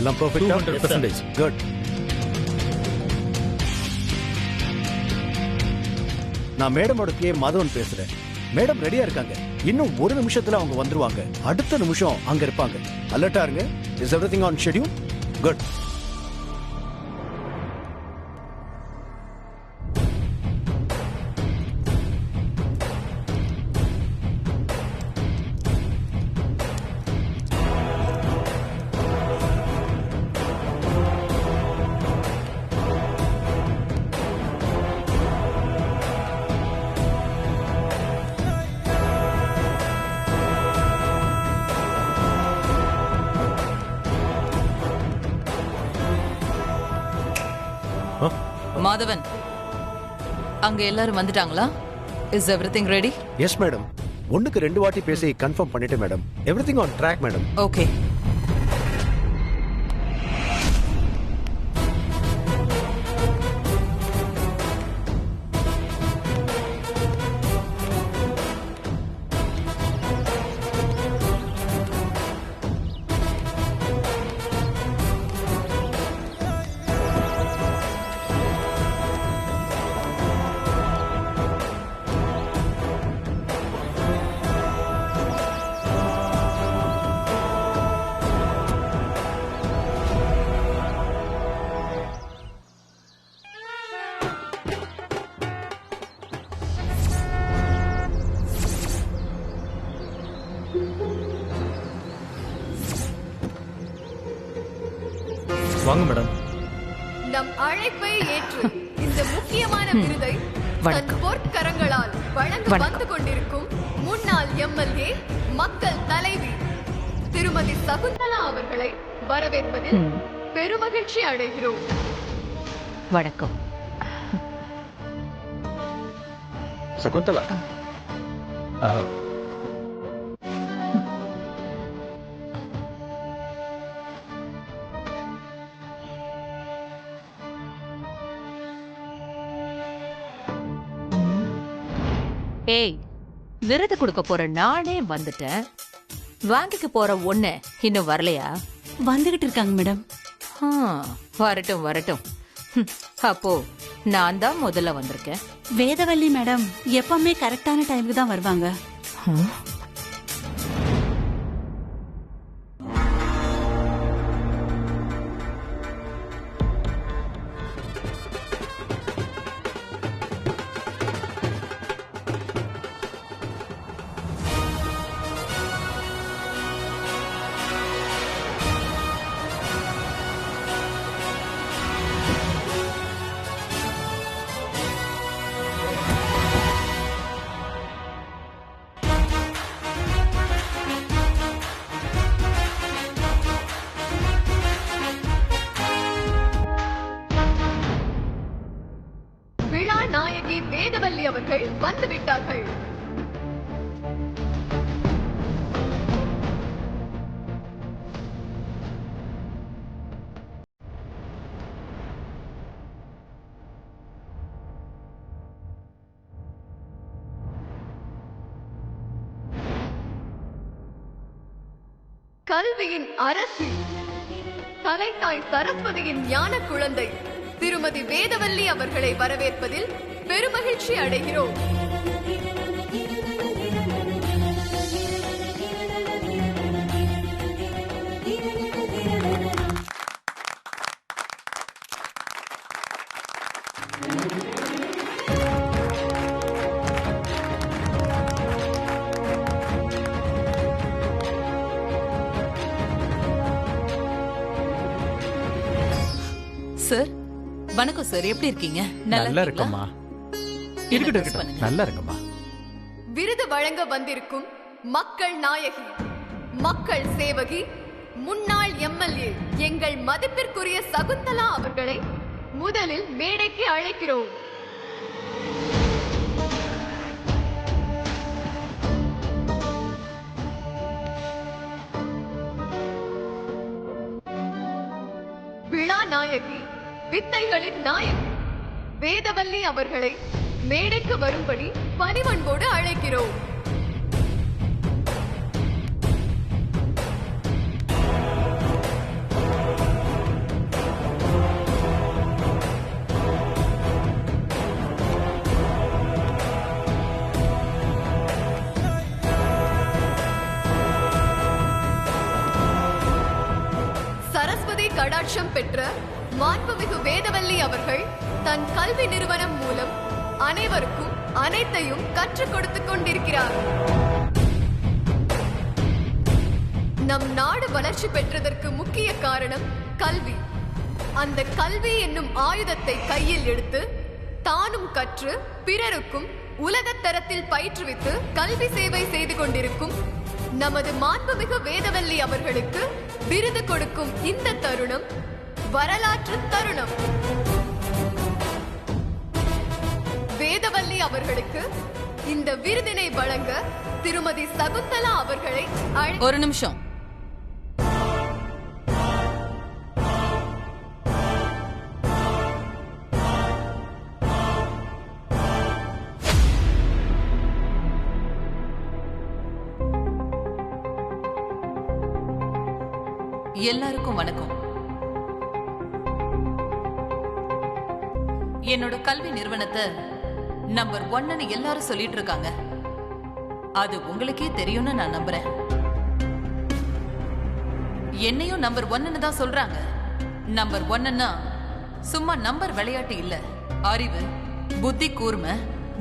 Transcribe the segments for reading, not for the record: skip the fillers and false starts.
எல்லாம் பெர்ஃபெக்ட்டா? 200%. குட். நான் மேடமோட கே மாதவன் பேசுறேன். மேடம் ரெடியா இருக்காங்க. இன்னும் ஒரு நிமிஷத்துல அவங்க வந்துருவாங்க. அடுத்த நிமிஷம் அங்க இருப்பாங்க. அலர்ட்டா இருங்க. Is everything on schedule? Good. Madhavan, அங்க எல்லாரும் வந்துட்டாங்களா? Is everything ready? Yes madam. ஒண்ணுக்கு 2 வாட்டி பேசி கன்ஃபார்ம் பண்ணிட்டேன் madam. Everything on track madam. Okay. வாங்க மேடம். நம் அழைப்பை ஏற்று இந்த முக்கியமான விருதை தன் பொற்கரங்களால் வழங்க வந்து கொண்டிருக்கும் முன்னாள் எம்எல்ஏ, மக்கள் தலைவி திருமதி சகுந்தலா அவர்களை வரவேற்பதில் பெருமகிழ்ச்சி அடைகிறோம். வணக்கம். சகுந்தலா, ஏய், விருது கொடுக்க போற நானே வந்துட்டேன். வாங்கிக்க போற ஒண்ணு இன்னும் வரலையா? வந்துகிட்டு இருக்காங்க மேடம். வரட்டும் வரட்டும். அப்போ நான் தான் முதல்ல வந்திருக்கேன். வேதவல்லி மேடம் எப்பவுமே கரெக்டான டைமுக்கு தான் வருவாங்க. விழா நாயகி வேதவல்லி அவர்கள் வந்துவிட்டார்கள். கல்வியின் அரசி, கலைத்தாய் சரஸ்வதியின் ஞான குழந்தை திருமதி வேதவல்லி அவர்களை வரவேற்பதில் பெருமகிழ்ச்சி அடைகிறோம். சார், வணக்கம் சார். எப்படி இருக்கீங்க? நல்லா இருக்கம்மா. இருக்கட்டும், நல்லா இருக்கம்மா. விருது வழங்க வந்திருக்கும் மக்கள் நாயகி, மக்கள் சேவகி, முன்னாள் எம்எல்ஏ எங்கள் மதிப்பிற்குரிய சகுந்தலா அவர்களை முதலில் மேடைக்கு அழைக்கிறோம். விழா நாயகி, வித்தைகளின் நாயகி வேதவல்லி அவர்களை மேடைக்கு வரும்படி பணிவன்போடு அழைக்கிறோம். வருஷம் பெற்ற மாண்புமிகு வேதவல்லி அவர்கள் தன் கல்வி நிறுவனம் மூலம் அனைவருக்கும் அனைத்தையும் கற்றுக் கொடுத்துக் கொண்டிருக்கிறார். நம் நாடு வளர்ச்சி பெற்றதற்கு முக்கிய காரணம் கல்வி. அந்த கல்வி என்னும் ஆயுதத்தை கையில் எடுத்து தானும் கற்று பிறருக்கும் உலகத்தரத்தில் பயிற்றுவித்து கல்வி சேவை செய்து கொண்டிருக்கும் நமது மாண்புமிகு வேதவல்லி அவர்களுக்கு விருது கொடுக்கும் இந்த தருணம் வரலாற்று தருணம். வேதவல்லி அவர்களுக்கு இந்த விருதினை வழங்க திருமதி சகுந்தலா அவர்களை ஒரு நிமிஷம். எல்லாருக்கும் வணக்கம். என்னோட கல்வி நிறுவனத்தை நம்பர் 1 எல்லாரும் சொல்லிட்டு இருக்காங்க. அது உங்களுக்கே தெரியும்னு நான் நம்புறேன். என்னையும் நம்பர் 1 தான் சொல்றாங்க. நம்பர் 1ன்னா சும்மா நம்பர் விளையாட்டு இல்ல. அறிவு, புத்தி கூர்மை,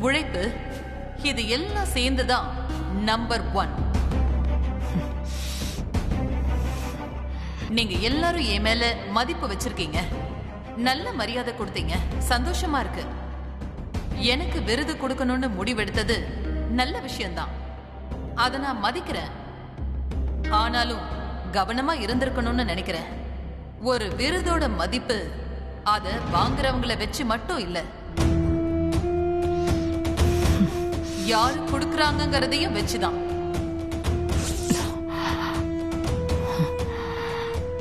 உழைப்பு இது எல்லாம் சேர்ந்துதான் நம்பர் 1. நீங்க எல்லாரும் என் மேல மதிப்பு வச்சிருக்கீங்க, நல்ல மரியாதை கொடுத்தீங்க, சந்தோஷமா இருக்கு. எனக்கு விருது கொடுக்கணும்னு முடிவெடுத்தது நல்ல விஷயம்தான், அதை நான் மதிக்கிறேன். ஆனாலும் கவனமா இருந்திருக்கணும்னு நினைக்கிறேன். ஒரு விருதோட மதிப்பு அதை வாங்குறவங்களை வச்சு மட்டும் இல்ல, யாரு கொடுக்கறாங்கங்கறதையும் வச்சுதான்.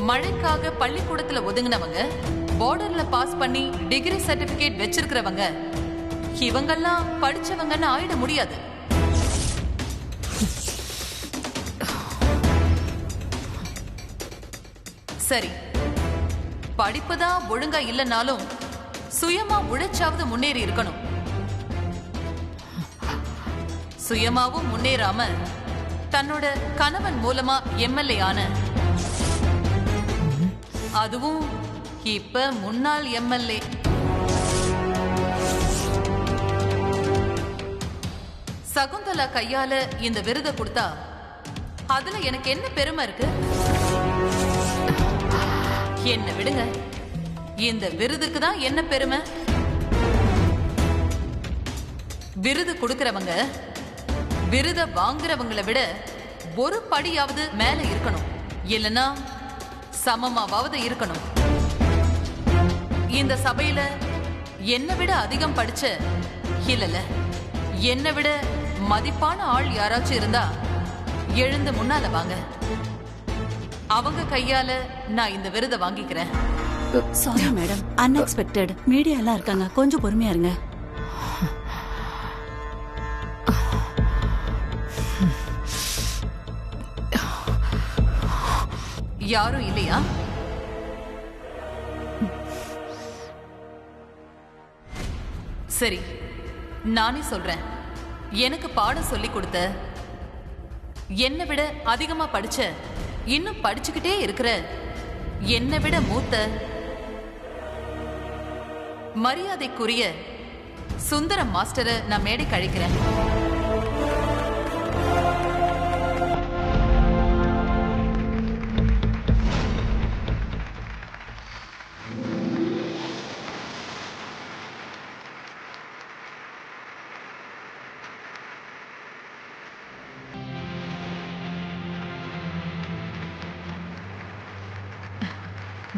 மழைக்காக பள்ளிக்கூடத்துல ஒதுங்கினவங்க, பார்டர்ல பாஸ் பண்ணி டிகிரி சர்டிபிகேட் வச்சிருக்கிறவங்க, இவங்கெல்லாம் படிச்சவங்கன்னு ஆயிட முடியாது. சரி, படிப்புதான் ஒழுங்கா இல்லைனாலும் சுயமா உழைச்சாவது முன்னேறி இருக்கணும். சுயமாவும் முன்னேறாம தன்னோட கணவன் மூலமா எம்எல்ஏ ஆன, அதுவும் இப்ப முன்னாள் எம்எல்ஏ சகுந்தலா கையால இந்த விருதை கொடுத்தா அதுல எனக்கு என்ன பெருமை இருக்கு? என்ன விடுங்க, இந்த விருதுக்கு தான் என்ன பெருமை. விருது கொடுக்கறவங்க விருதை வாங்குறவங்களை விட ஒரு படியாவது மேல இருக்கணும், இல்லைன்னா சமமாவது இருக்கணும். இந்த சபையில என்னை விட அதிகம் படிச்ச, இல்ல என்னை விட மதிப்பான ஆள் யாராச்சும் இருந்தா எழுந்து முன்னால வாங்க. அவங்க கையால நான் இந்த விருதை வாங்கிக்கிறேன். Sorry madam, unexpected. மீடியா எல்லாம் இருக்காங்க, கொஞ்சம் பொறுமையா இருங்க. யாரும் இல்லையா? சரி, நானே சொல்றேன். எனக்கு பாடம் சொல்லி கொடுத்த, என்னை விட அதிகமா படிச்ச, இன்னும் படிச்சுக்கிட்டே இருக்கிற, என்னை விட மூத்த, மரியாதைக்குரிய சுந்தரம் மாஸ்டரை நான் மேடைக்கு அழைக்கிறேன்.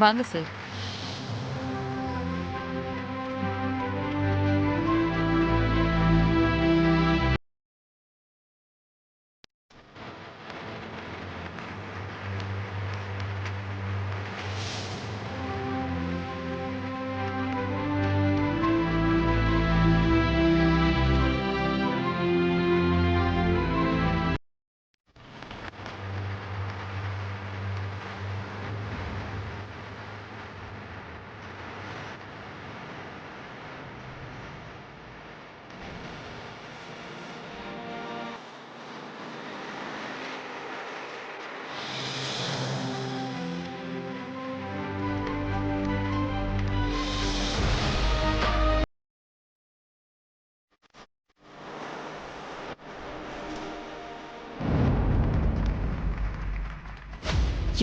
வாங்க சார்.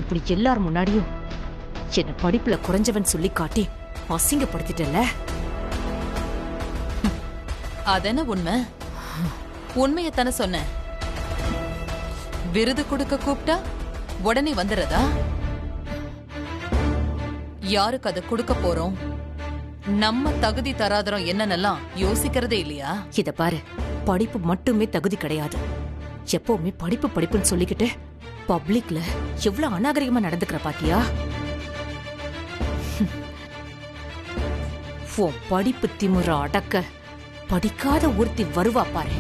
இப்படி எல்லார் முன்னாடியும் என்ன படிப்புல குறைஞ்சவன் சொல்லி காட்டி அசிங்கப்படுத்திட்டல. அதென்ன உண்மை? உண்மையத்தானே சொன்ன. விருது கொடுக்க கூப்பிட்டா உடனே வந்துறதா? யாருக்கு அதை கொடுக்க போறோம், நம்ம தகுதி தராதரம் என்னன்னெல்லாம் யோசிக்கிறதே இல்லையா? இத பாரு, படிப்பு மட்டுமே தகுதி கிடையாது. எப்பவுமே படிப்பு படிப்புன்னு சொல்லிக்கிட்டு பப்ளிக்ல எவ்வளவு அநாகரிகமா நடந்துக்கிற பாத்தியா? உன் படிப்பு திமுற அடக்க படிக்காத ஒருத்தி வருவா பாரு.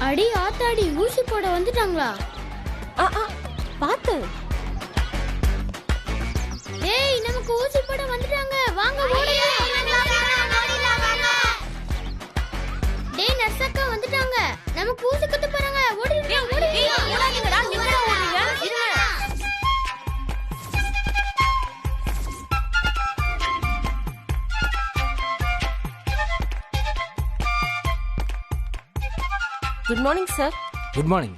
அடி ஆத்தாடி, ஊசி போட வந்துட்டாங்களா? பாத்து. ஏய், நமக்கு ஊசி போட வந்துட்டாங்க, வாங்க ஓடுங்க. டேய் நர்சக்கா வந்துட்டாங்க, நமக்கு ஊசி குத்த போறாங்க, ஓடுங்க ஓடுங்க. ஓடாதீங்கடா, நீங்கடா ஓடுங்க. இருங்க. Good morning sir. Good morning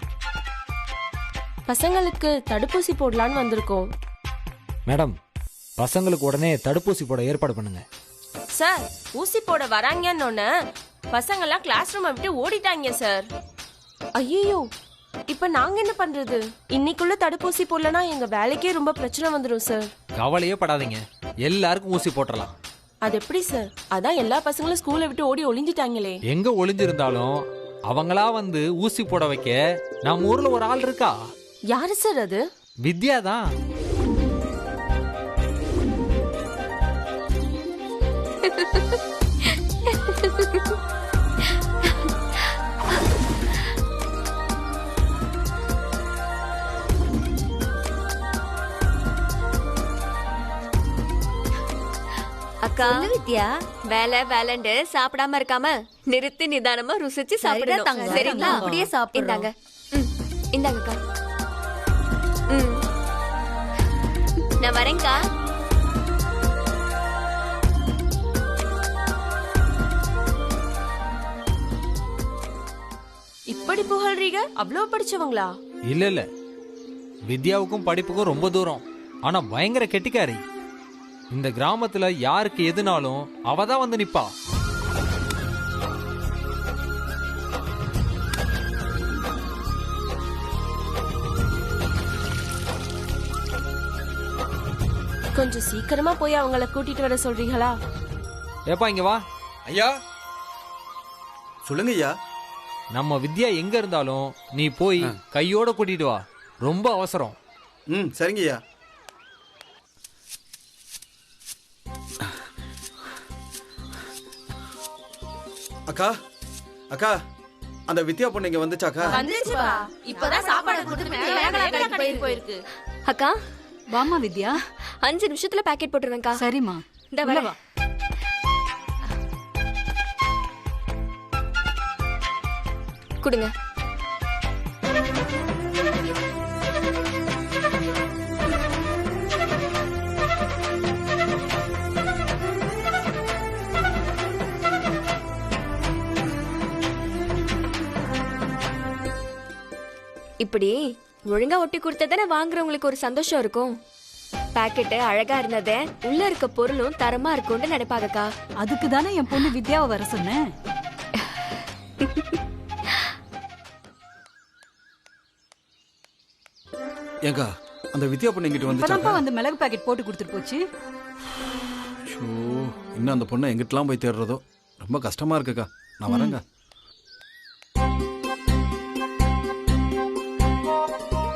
பசங்களுக்கு தடுப்பூசி போடலான்னு வந்திருக்கோம். மேடம். பசங்களுக்கு உடனே தடுப்பூசி போட ஏற்பாடு பண்ணுங்க. சார், ஊசி போட வராங்கன்னு பசங்கெல்லாம் கிளாஸ் ரூமை விட்டு ஓடிட்டாங்க சார். ஐயோ, இப்ப நாங்க என்ன பண்றது? இன்னைக்குள்ள தடுப்பூசி போடலனா எங்க வேலைக்கே ரொம்ப பிரச்சனை வந்துடும் சார். கவலையே படாதீங்க, எல்லாருக்கும் ஊசி போட்டுறலாம். அது எப்படி சார்? அதான் எல்லா பசங்களும் ஸ்கூலை விட்டு ஓடி ஒளிஞ்சிட்டாங்களே. எங்க ஒளிஞ்சிருந்தாலும் அவங்களா வந்து ஊசி போட வைக்க நம்ம ஊர்ல ஒரு ஆள் இருக்கா. யாரு சார் அது? வித்யா தான். அக்கா வித்யா, வேலை வேலைண்டு சாப்பிடாம இருக்காம நிறுத்தி நிதானமா ருசிச்சு சாப்பிடுங்க. சரிங்களா? அப்படியே சாப்பிடுங்க. இந்தாங்கக்கா. நான் வரேன்க்கா. இப்படி புகழ்றீங்க? அவ்வளவு படிச்சவங்களா? இல்ல இல்ல, வித்யாவுக்கும் படிப்புக்கும் ரொம்ப தூரம். ஆனா பயங்கர கெட்டிக்காரி. இந்த கிராமத்துல யாருக்கு எதுனாலும் அவ தான் வந்து நிப்பா. கொஞ்சம் சீக்கிரமா போய் அவங்கள கூட்டிட்டு வர சொல்றீங்களா? ஏப்பா இங்க வா. ஐயா சொல்லுங்க ஐயா. நம்ம வித்யா எங்க இருந்தாலும் நீ போய் கையோட கூட்டிட்டு வா, ரொம்ப அவசரம். சரிங்க ஐயா. அக்கா அக்கா, அந்த வித்யா பொண்ணு இங்க வந்துச்சாக்கா? வந்துச்சுப்பா. இப்பதான் சாப்பாடு கொடுத்து போயிருக்கு. அக்கா வாமா வித்யா. 5 நிமிஷத்துல பாக்கெட் போட்டுருவேன்க்கா. சரிம்மா. இந்த வர. கொடுங்க. இப்படி ஒழுங்கா ஒட்டி கொடுத்ததானே வாங்குறவங்களுக்கு ஒரு சந்தோஷம் இருக்கும். பாக்கெட் அழகா இருந்ததே, உள்ள இருக்க பொருளும் தரமா இருக்கும்னு நினைப்பாங்கக்கா. அதுக்கு தானே என் பொண்ணு வித்யாவை வர சொன்னேன். ஏங்கா, அந்த வித்யா பொண்ணு இங்கிட்டு வந்துச்சாக்கா? வந்து மிளகு பாக்கெட் போட்டு கொடுத்துட்டு போச்சு. இன்னும் அந்த பொண்ணை எங்கிட்டலாம் போய் தேடுறதோ, ரொம்ப கஷ்டமா இருக்குக்கா. நான் வரேங்க.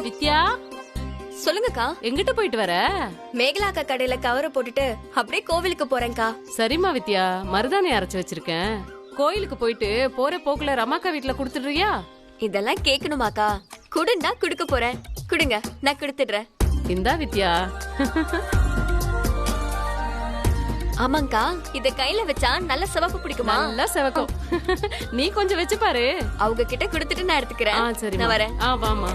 வித்யா, சொல்லுங்கக்கா. எங்கிட்ட போயிட்டு வர? மேகலாக்கா கடையில கவரை போட்டுட்டு அப்படியே கோவிலுக்கு போறேன்க்கா. சரிம்மா வித்யா, மருதாணி அரைச்சு வச்சிருக்கேன். கோயிலுக்கு போயிட்டு போற போக்குல ரமாக்கா வீட்டுல குடுத்துடுறியா? இதெல்லாம் கேட்கணுமாக்கா? குடுண்டா குடுக்க போறேன். குடுங்க, நான் கொடுத்துடுறேன். இந்தா வித்யா. ஆமாங்கா, இத கையில வச்சா நல்ல சிவப்பு பிடிக்குமா? நல்லா செவக்கும். நீ கொஞ்சம் வச்சு பாரு. அவங்க கிட்ட கொடுத்துட்டு நான் எடுத்துக்கிறேன். சரி, நான் வரேன். வாமா.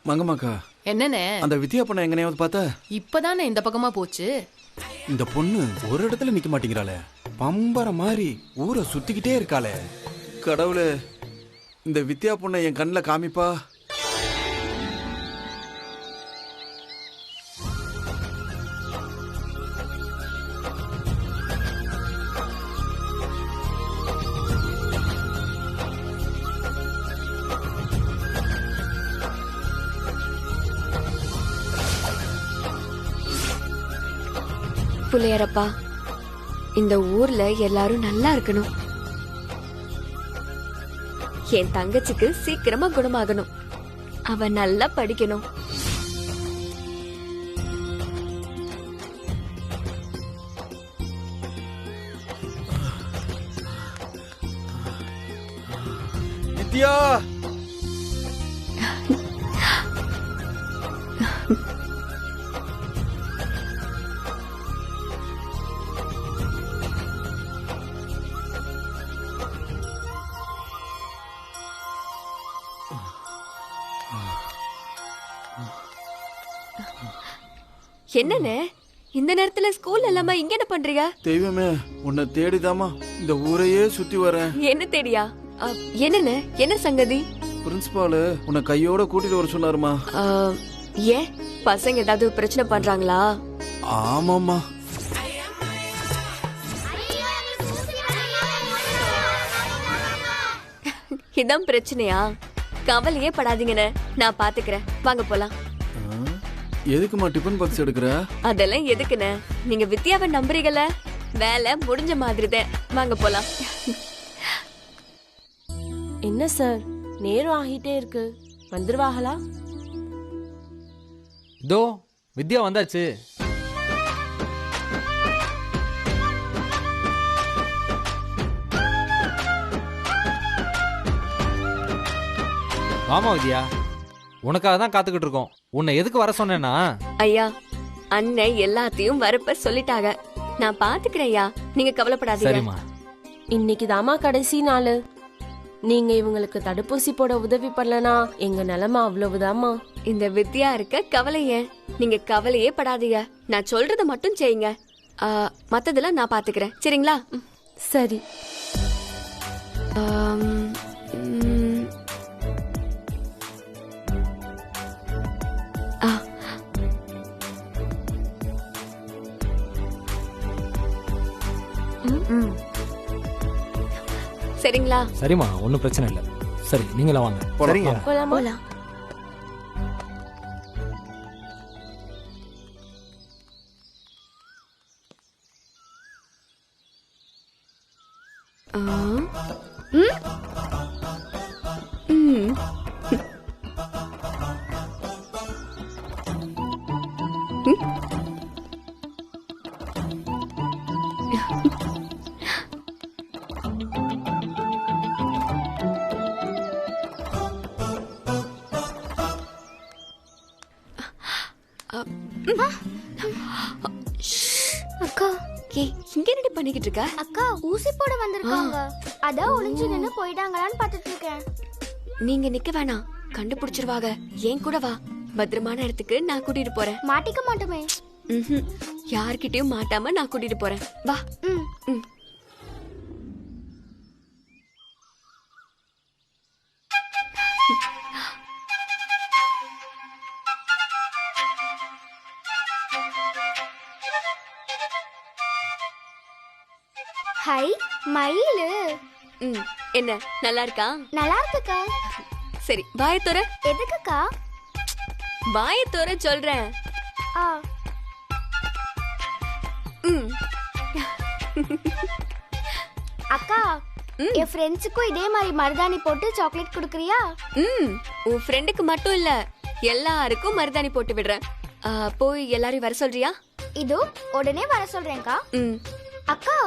மங்கம்மாக்கா, என்னண்ணே அந்த வித்யா பொண்ணை எங்கனையாவது பார்த்த? இப்பதானே இந்த பக்கமா போச்சு. இந்த பொண்ணு ஒரு இடத்துல நிக்க மாட்டேங்கிறாளே, பம்பர மாதிரி ஊரை சுத்திக்கிட்டே இருக்காளே. கடவுளே, இந்த வித்யா பொண்ணை என் கண்ணில் காமிப்பா. புள்ளையாரப்பா, இந்த ஊர்ல எல்லாரும் நல்லா இருக்கணும். என் தங்கச்சிக்கு சீக்கிரமா குணமாகணும். அவ நல்லா படிக்கணும். வித்யா, என்னண்ணே இந்த நேரத்துல ஸ்கூல் இல்லாம இங்க என்ன பண்றீங்க? தெய்வமே, உன்னை தேடிதாமா இந்த ஊரையே சுத்தி வரேன். என்ன தேடியா? என்னண்ணே, என்ன சங்கதி? பிரின்சிபாலு உன்னை கையோட கூட்டிட்டு வர சொன்னாருமா. ஏன் பசங்க ஏதாவது பிரச்சனை பண்றாங்களா? ஆமாம்மா. இதான் பிரச்சனையா? கவலையே படாதீங்கண்ணே, நான் பாத்துக்கிறேன். வாங்க போலாம். எதுக்குமா டிபன் பாக்ஸ் எடுக்கிற? அதெல்லாம் எதுக்குண்ணே, நீங்க வித்யாவை நம்புறீங்கல்ல, வேலை முடிஞ்ச மாதிரிதான். வாங்க போலாம். என்ன சார், நேரம் ஆகிட்டே இருக்கு, வந்துருவாங்களா? இதோ வித்யா வந்தாச்சு. வாமா வித்யா, உனக்காக தான் காத்துக்கிட்டு இருக்கோம். உன்னை எதுக்கு வர சொன்னேன்னா, ஐயா, அண்ணன் எல்லாத்தையும் வரப்ப சொல்லிட்டாங்க. நான் பாத்துக்கிறேன் ஐயா, நீங்க கவலைப்படாதீங்க. சரிம்மா. இன்னைக்கு தாமா கடைசி நாள். நீங்க இவங்களுக்கு தடுப்பூசி போட உதவி பண்ணலனா எங்க நிலைமை அவ்வளவுதாமா. இந்த வித்யா இருக்க கவலை ஏன்? நீங்க கவலையே படாதீங்க. நான் சொல்றத மட்டும் செய்யுங்க. மத்ததெல்லாம் நான் பாத்துக்கிறேன். சரிங்களா? சரி. சரிங்களா? சரிம்மா, ஒன்றும் பிரச்சனை இல்லை. சரி, நீங்களா வாங்க. சரிங்க. போலாம். அக்கா, இங்க என்ன பண்ணிக்கிட்டு இருக்க? அக்கா ஊசி போட வந்திருக்காங்க. அதான் ஒளிஞ்சு நின்னு போயிட்டாங்களான்னு பாத்துட்டு இருக்கேன். நீங்க நிக்க வேணாம், கண்டுபிடிச்சிருவாங்க. ஏன் கூட வா, பத்திரமான இடத்துக்கு நான் கூட்டிட்டு போறேன். மாட்டிக்க மாட்டோமே. யார்கிட்டயும் மாட்டாம நான் கூட்டிட்டு போறேன். வா. ஹை மயிலு. என்ன நல்லா இருக்கா? நல்லா இருக்குக்கா. சரி, வாயை தோற. எதுக்குக்கா? வாயை தோற சொல்றேன். அக்கா, என் ஃப்ரெண்ட்ஸுக்கும் இதே மாதிரி மருதாணி போட்டு சாக்லேட் கொடுக்குறியா? உன் ஃப்ரெண்டுக்கு மட்டும் இல்ல, எல்லாருக்கும் மருதாணி போட்டு விடுறேன். போய் எல்லாரையும் வர சொல்றியா? இதோ உடனே வர சொல்றேன்க்கா. அக்கா,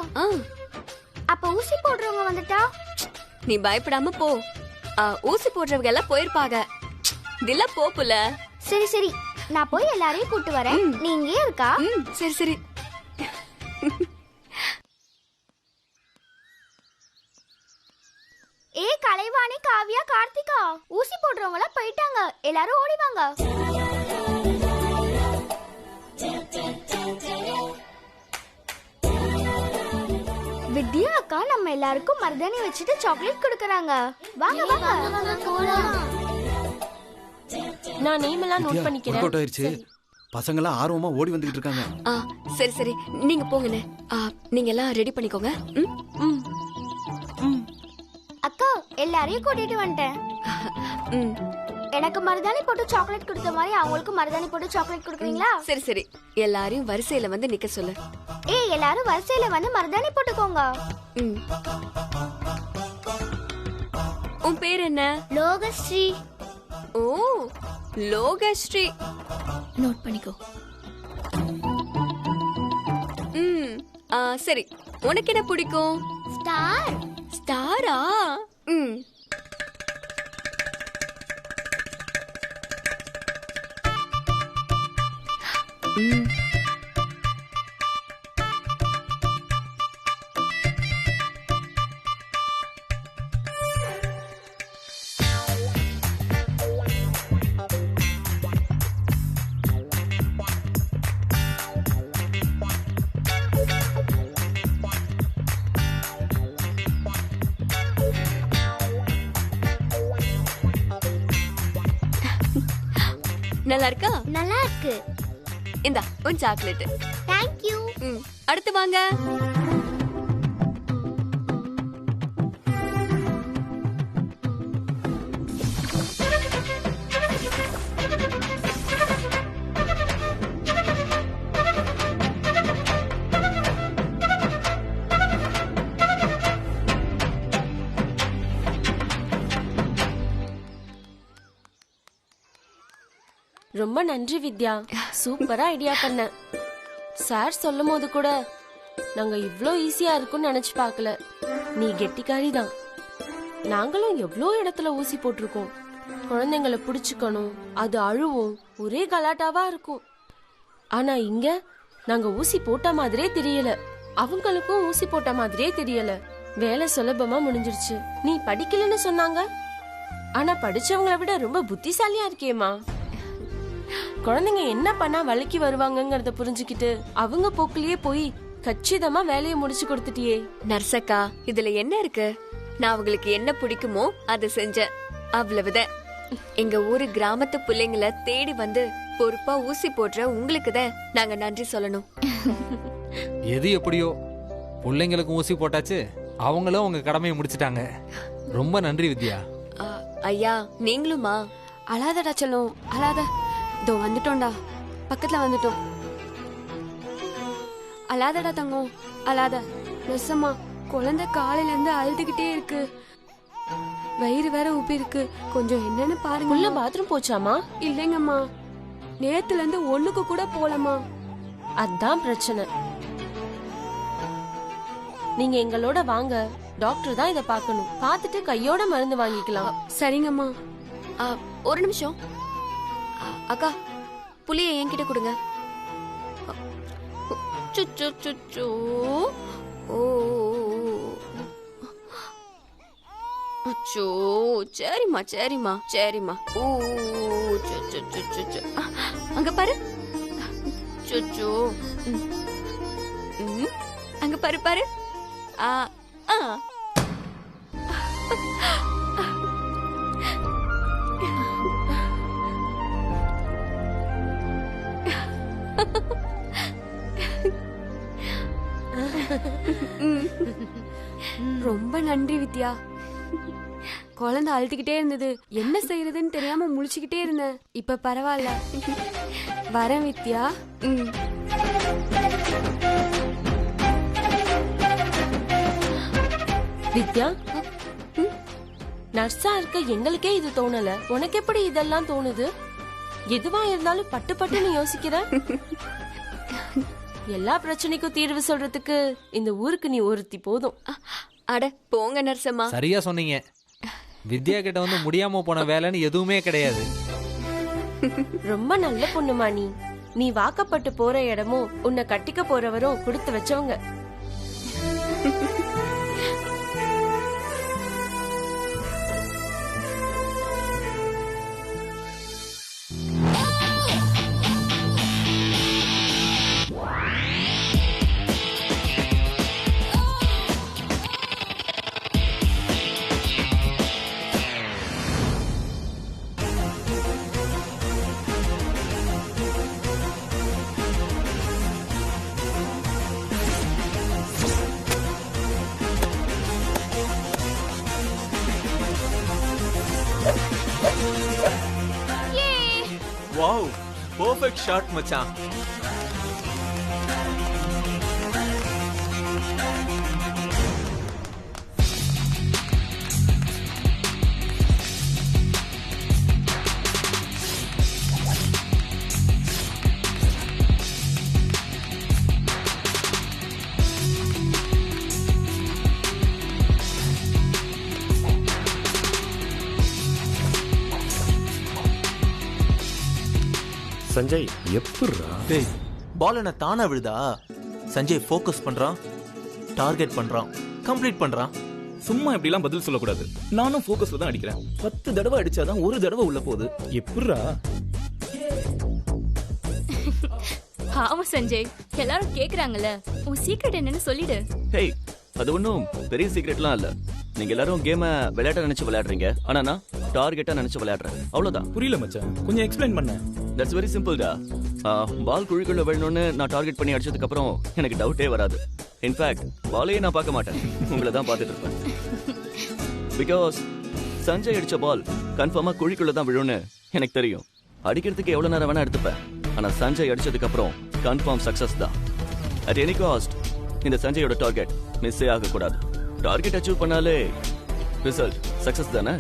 அப்ப ஊசி போடுறவங்க வந்துட்டா? நீ பயப்படாம போ. ஊசி போடுறவங்க எல்லாம் போயிருப்பாங்க. தில்ல போப்புல. சரி சரி, நான் போய் எல்லாரையும் கூட்டு வரேன். நீ இங்கே இருக்கா? சரி சரி. ஏ கலைவாணி, காவியா, கார்த்திகா, ஊசி போடுறவங்க எல்லாம் போயிட்டாங்க. எல்லாரும் ஓடி வாங்க. வித்யா அக்கா நம்ம எல்லாருக்கும் மருதாணி வச்சுட்டு சாக்லேட் கொடுக்கறாங்க. வாங்க வாங்க போலாம். நான் நேம் எல்லாம் நோட் பண்ணிக்கிறேன். ஒர்க் அவுட் ஆயிருச்சு. பசங்க எல்லாம் ஆர்வமா ஓடி வந்துகிட்டு இருக்காங்க. சரி சரி, நீங்க போங்கண்ணே. நீங்க எல்லாம் ரெடி பண்ணிக்கோங்க. அக்கா எல்லாரையும் கூட்டிட்டு வந்துட்டேன். எனக்கு மருதாணி போட்டு சாக்லேட் கொடுத்த மாதிரி அவங்களுக்கு மருதாணி போட்டு சாக்லேட் கொடுக்குறீங்களா? சரி சரி, எல்லாரையும் வரிசையில வந்து நிக்க சொல்லு. ஏய் எல்லாரும் வரிசையில வந்து மருதாணி போட்டுக்கோங்க. உன் பேர் என்ன? லோகஸ்ரீ. ஓ, லோகஸ்ரீ. நோட் பண்ணிக்கோ. சரி, உனக்கு என்ன பிடிக்கும்? ஸ்டார். ஸ்டாரா? நல்லா இருக்கா? நல்லா இருக்கு. இந்தா உன் சாக்லேட். Thank you. அடுத்து வாங்க. ரொம்ப நன்றி வித்யா, சூப்பரா ஐடியா பண்ண. சார் சொல்லும் போது கூட நாங்க இவ்ளோ ஈஸியா இருக்கும்னு நினைச்சு பார்க்கல. நீ கெட்டிக்காரி தான். நாங்களும் எவ்வளோ இடத்துல ஊசி போட்டிருக்கோம். குழந்தைங்களை பிடிச்சுக்கணும், அது அழுவும், ஒரே கலாட்டாவா இருக்கும். ஆனா இங்க நாங்க ஊசி போட்ட மாதிரியே தெரியல, அவங்களுக்கும் ஊசி போட்ட மாதிரியே தெரியல. வேலை சுலபமா முடிஞ்சிருச்சு. நீ படிக்கலன்னு சொன்னாங்க, ஆனா படிச்சவங்களை விட ரொம்ப புத்திசாலியா இருக்கியேமா. குழந்தைங்க என்ன பண்ணா வலிக்கு வருவாங்கங்கறத புரிஞ்சுக்கிட்டு அவங்க போக்குலயே போய் கச்சிதமா வேலையை முடிச்சு கொடுத்துட்டியே. நர்சக்கா, இதுல என்ன இருக்கு? நான் அவங்களுக்கு என்ன பிடிக்குமோ அதை செஞ்சேன், அவ்வளவுதான். எங்க ஊரு கிராமத்து பிள்ளைங்களை தேடி வந்து பொறுப்பா ஊசி போடுற உங்களுக்கு தான் நாங்க நன்றி சொல்லணும். எது எப்படியோ பிள்ளைங்களுக்கும் ஊசி போட்டாச்சு, அவங்களும் உங்க கடமையை முடிச்சிட்டாங்க. ரொம்ப நன்றி வித்யா. ஐயா நீங்களுமா? அழாதடா செல்லும், அழாத. இதோ வந்துட்டோம்டா, பக்கத்துல வந்துட்டோம். அழாதடா தங்கம், அழாத. நெசமா குழந்தை காலையில இருந்து அழுதுகிட்டே இருக்கு. வயிறு வேற உப்பி இருக்கு. கொஞ்சம் என்னன்னு பாருங்க. உள்ள பாத்ரூம் போச்சாமா? இல்லைங்கம்மா, நேத்துல இருந்து ஒண்ணுக்கு கூட போலமா. அதான் பிரச்சனை. நீங்க எங்களோட வாங்க, டாக்டர் தான் இத பார்க்கணும். பார்த்துட்டு கையோட மருந்து வாங்கிக்கலாம். சரிங்கம்மா. ஒரு நிமிஷம் அக்கா, புளிய என்கிட்ட கொடுங்க. ஓ அச்சோ, சரிம்மா சரிம்மா சரிம்மா. ஓ அங்க பாரு. சொச்சோ, அங்க பாரு பாரு. ரொம்ப நன்றி வித்யா. குழந்தை அழுதுகிட்டே இருந்தது, என்ன செய்யறதுன்னு தெரியாம முழிச்சுக்கிட்டே இருந்தேன். இப்ப பரவாயில்ல. வரேன் வித்யா. வித்யா, நர்ஸா இருக்க எங்களுக்கே இது தோணல, உனக்கு எப்படி இதெல்லாம் தோணுது? எதுவா இருந்தாலும் பட்டு பட்டுன்னு யோசிக்கிற. எல்லா பிரச்சனைக்கும் தீர்வு சொல்றதுக்கு இந்த ஊருக்கு நீ ஒருத்தி போதும். அட போங்க நரசம்மா. சரியா சொன்னீங்க. வித்யா கிட்ட வந்து முடியாம போன வேலைன்னு எதுவுமே கிடையாது. ரொம்ப நல்ல பொண்ணுமா நீ. நீ வாக்கப்பட்டு போற இடமும் உன்னை கட்டிக்க போறவரும் கொடுத்து வச்சவங்க. வாவ், பெர்ஃபெக்ட் ஷாட் மச்சான். சஞ்சய் எப்படிரா? டேய், பால் என்ன தானா விழுதா? சஞ்சய் ஃபோக்கஸ் பண்றான், டார்கெட் பண்றான், கம்ப்ளீட் பண்றான். சும்மா இப்படிலாம் பதில் சொல்லக்கூடாது. நானும் ஃபோக்கஸ்ல தான் அடிக்கிறேன். 10 தடவை அடிச்சாதான் ஒரு தடவை உள்ள போகுது. எப்படிரா? ஆமா சஞ்சய், எல்லாரும் கேக்குறாங்கல்ல, உன் சீக்ரெட் என்னன்னு சொல்லிடு. ஹேய், அது ஒன்றும் பெரிய சீக்ரெட்லாம் இல்ல. நீங்க எல்லாரும் கேம விளையாட்ட நினைச்சு விளையாடுறீங்க, ஆனா நான் டார்கெட்டா நினைச்சு விளையாடுறேன். அவ்வளவுதான். புரியல மச்சான், கொஞ்சம் எக்ஸ்பிளைன் பண்ண. தட்ஸ் வெரி சிம்பிள் டா. பால் குழிக்குள்ள விழணும்னு நான் டார்கெட் பண்ணி அடிச்சதுக்கு அப்புறம் எனக்கு டவுட்டே வராது. இன்ஃபேக்ட் பாலையே நான் பார்க்க மாட்டேன், உங்களை தான் பார்த்துட்டு இருப்பேன். பிகாஸ் சஞ்சய் அடிச்ச பால் கன்ஃபார்மா குழிக்குள்ள தான் விழும்னு எனக்கு தெரியும். அடிக்கிறதுக்கு எவ்வளவு நேரம் வேணா எடுத்துப்பேன், ஆனா சஞ்சய் அடிச்சதுக்கு அப்புறம் கன்ஃபார்ம் சக்சஸ் தான். அட் எனி காஸ்ட் இந்த சஞ்சயோட டார்கெட் மிஸ்ஸே ஆக கூடாது. டார்கெட் அச்சீவ் பண்ணாலே ரிசல்ட் சக்சஸ் தானே.